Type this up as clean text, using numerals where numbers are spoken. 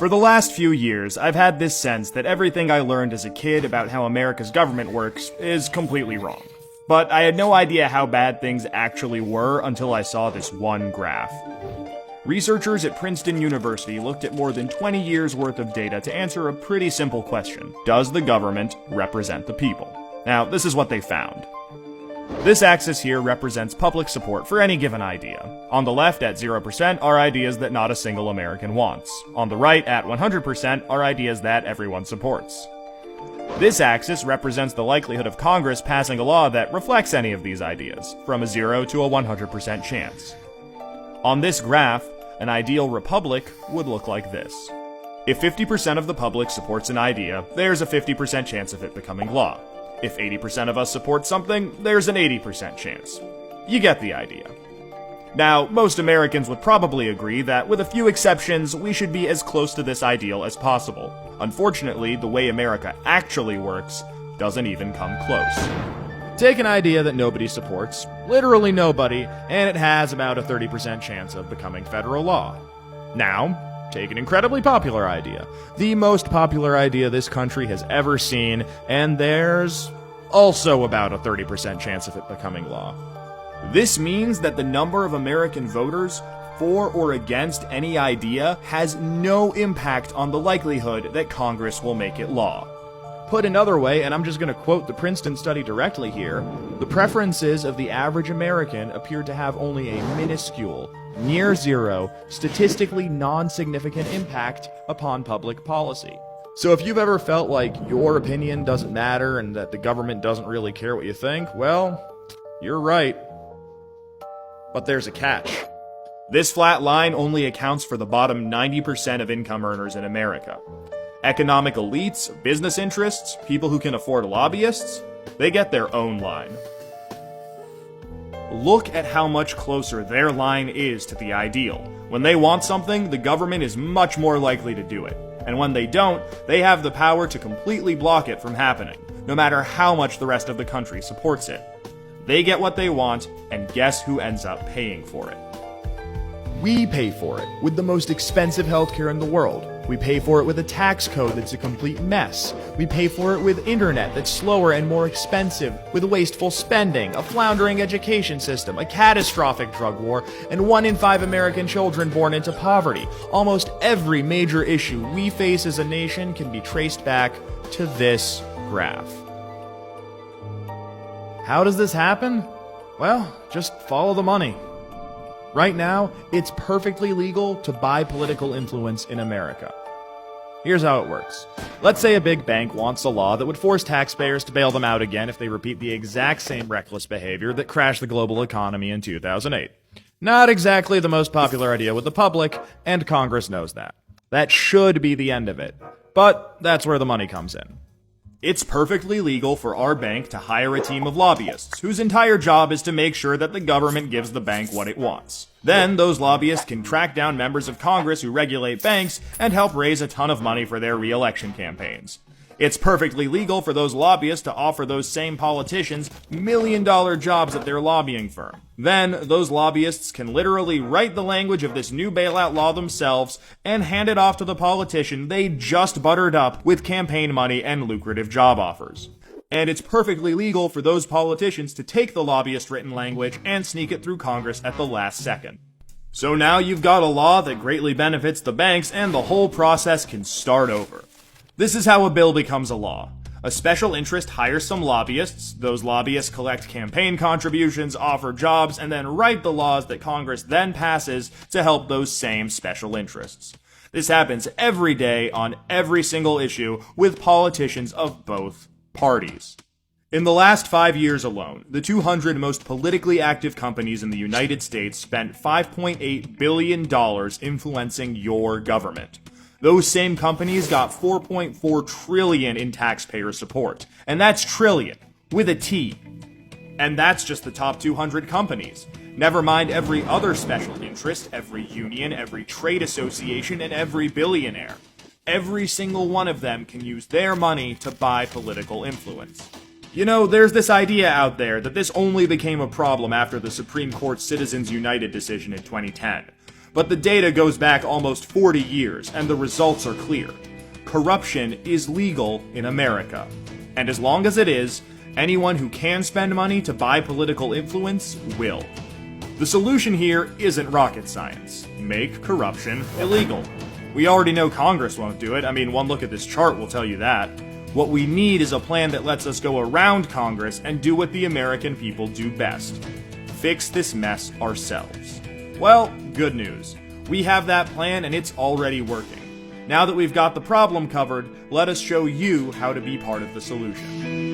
For the last few years, I've had this sense that everything I learned as a kid about how America's government works is completely wrong. But I had no idea how bad things actually were until I saw this one graph. Researchers at Princeton University looked at more than 20 years worth of data to answer a pretty simple question. Does the government represent the people? Now, this is what they found. This axis here represents public support for any given idea. On the left, at 0%, are ideas that not a single American wants. On the right, at 100%, are ideas that everyone supports. This axis represents the likelihood of Congress passing a law that reflects any of these ideas, from a 0 to a 100% chance. On this graph, an ideal republic would look like this. If 50% of the public supports an idea, there's a 50% chance of it becoming law. If 80% of us support something, there's an 80% chance. You get the idea. Now, most Americans would probably agree that, with a few exceptions, we should be as close to this ideal as possible. Unfortunately, the way America actually works doesn't even come close. Take an idea that nobody supports, literally nobody, and it has about a 30% chance of becoming federal law. Now, take an incredibly popular idea, the most popular idea this country has ever seen, and there's also about a 30% chance of it becoming law. This means that the number of American voters for or against any idea has no impact on the likelihood that Congress will make it law. Put another way, and I'm just going to quote the Princeton study directly here, the preferences of the average American appear to have only a minuscule, near zero, statistically non-significant impact upon public policy. So if you've ever felt like your opinion doesn't matter and that the government doesn't really care what you think, well, you're right. But there's a catch. This flat line only accounts for the bottom 90% of income earners in America. Economic elites, business interests, people who can afford lobbyists, they get their own line. Look at how much closer their line is to the ideal. When they want something, the government is much more likely to do it. And when they don't, they have the power to completely block it from happening, no matter how much the rest of the country supports it. They get what they want, and guess who ends up paying for it? We pay for it with the most expensive healthcare in the world. We pay for it with a tax code that's a complete mess. We pay for it with internet that's slower and more expensive, with wasteful spending, a floundering education system, a catastrophic drug war, and 1 in 5 American children born into poverty. Almost every major issue we face as a nation can be traced back to this graph. How does this happen? Well, just follow the money. Right now, it's perfectly legal to buy political influence in America. Here's how it works. Let's say a big bank wants a law that would force taxpayers to bail them out again if they repeat the exact same reckless behavior that crashed the global economy in 2008. Not exactly the most popular idea with the public, and Congress knows that. That should be the end of it. But that's where the money comes in. It's perfectly legal for our bank to hire a team of lobbyists, whose entire job is to make sure that the government gives the bank what it wants. Then, those lobbyists can track down members of Congress who regulate banks and help raise a ton of money for their re-election campaigns. It's perfectly legal for those lobbyists to offer those same politicians million-dollar jobs at their lobbying firm. Then, those lobbyists can literally write the language of this new bailout law themselves and hand it off to the politician they just buttered up with campaign money and lucrative job offers. And it's perfectly legal for those politicians to take the lobbyist-written language and sneak it through Congress at the last second. So now you've got a law that greatly benefits the banks, and the whole process can start over. This is how a bill becomes a law. A special interest hires some lobbyists, those lobbyists collect campaign contributions, offer jobs, and then write the laws that Congress then passes to help those same special interests. This happens every day on every single issue with politicians of both parties. In the last 5 years alone, the 200 most politically active companies in the United States spent $5.8 billion influencing your government. Those same companies got $4.4 trillion in taxpayer support. And that's trillion, with a T. And that's just the top 200 companies. Never mind every other special interest, every union, every trade association, and every billionaire. Every single one of them can use their money to buy political influence. You know, there's this idea out there that this only became a problem after the Supreme Court's Citizens United decision in 2010. But the data goes back almost 40 years, and the results are clear. Corruption is legal in America. And as long as it is, anyone who can spend money to buy political influence will. The solution here isn't rocket science. Make corruption illegal. We already know Congress won't do it. I mean, one look at this chart will tell you that. What we need is a plan that lets us go around Congress and do what the American people do best. Fix this mess ourselves. Well, good news. We have that plan and it's already working. Now that we've got the problem covered, let us show you how to be part of the solution.